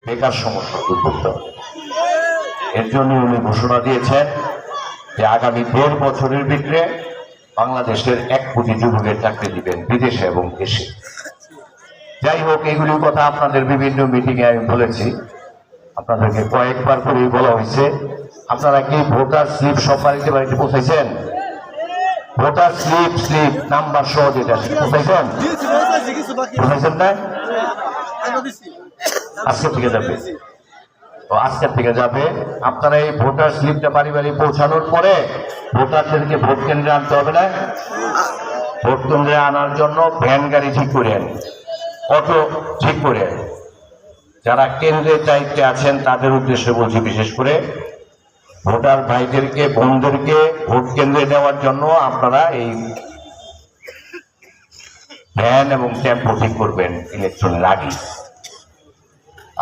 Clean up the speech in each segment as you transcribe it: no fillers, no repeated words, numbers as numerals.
বেকার সমস্যা দূর করতে হবে। এর জন্য উনি ঘোষণা দিয়েছেন যে আগামী 1.5 বছরের ভিতরে বাংলাদেশের 1 কোটি যুবকের চাকরি দিবেন বিদেশে এবং দেশে। যাই হোক, এইগুলির কথা আপনাদের বিভিন্ন মিটিংয়ে আমি বলেছি, আপনাদেরকে কয়েকবার করে বলা হয়েছে। আপনারা কি ভোটার স্লিপ সব বাড়িতে বাড়িতে পৌঁছাইছেন? ভোটার স্লিপ নাম্বার সহ যেটা পৌঁছাইছেন? পৌঁছাইছেন না? আজকে থেকে যাবে, আজকের থেকে যাবে। আপনারা এই ভোটার স্লিপটা বাড়ি বাড়ি পৌঁছানোর পরে ভোটারদেরকে ভোট কেন্দ্রে আনতে হবে না? ভোট কেন্দ্রে আনার জন্য ভ্যান গাড়ি ঠিক করেন, অটো ঠিক করে। যারা কেন্দ্রের দায়িত্বে আছেন তাদের উদ্দেশ্যে বলছি, বিশেষ করে ভোটার ভাইদেরকে বোনদেরকে ভোট কেন্দ্রে নেওয়ার জন্য আপনারা এই ভ্যান এবং টেম্পো ঠিক করবেন ইলেকশনের আগে।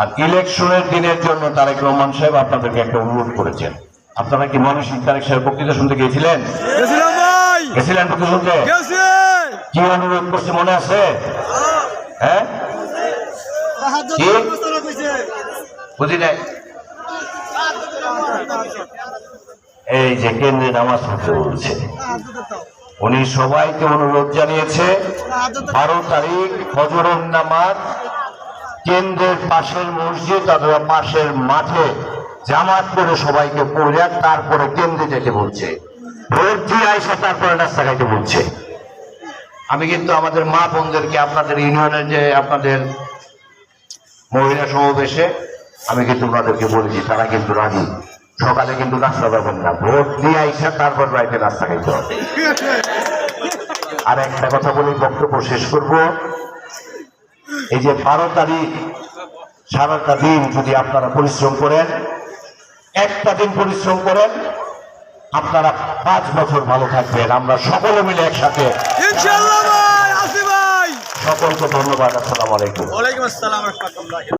আর ইলেকশনের দিনের জন্য তারেক রহমান সাহেব আপনাদেরকে একটা অনুরোধ করেছেন। আপনারা কি ময়মনসিংহ তারেক সাহেব বক্তৃতা শুনতে গিয়েছিলেন? গেছিলেন বক্তৃতা শুনতে? কি অনুরোধ করছে মনে আছে? হ্যাঁ, বুঝি নাই। এই যে কেন্দ্রে নামাজ পড়তে বলছে, উনি সবাইকে অনুরোধ জানিয়েছে 12 তারিখ ফজরের নামাজ কেন্দ্রের পাশের মসজিদ অথবা পাশের মাঠে জামাত করে সবাইকে পড়ে তারপরে কেন্দ্রে যেতে বলছে। ভোট দিয়ে আইসা তারপরে নাস্তা খাইতে বলছে। আমি কিন্তু আমাদের মা বোনদেরকে, আপনাদের ইউনিয়নের যে আপনাদের মহিলা সমাবেশে আমি কিন্তু ওনাদেরকে বলেছি, তারা কিন্তু রাজি। সকালে কিন্তু নাস্তা পাবেন না, ভোট দিয়ে আইসা তারপর রাইতে নাস্তা খাইতে হবে। আর একটা কথা বলে বক্তব্য শেষ করব। এই যে 12 তারিখ সারাটা দিন যদি আপনারা পরিশ্রম করেন, একটা দিন পরিশ্রম করেন, আপনারা 5 বছর ভালো থাকবেন। আমরা সকলে মিলে একসাথে ইনশাআল্লাহ। সকলকে ধন্যবাদ। আসসালামু আলাইকুম।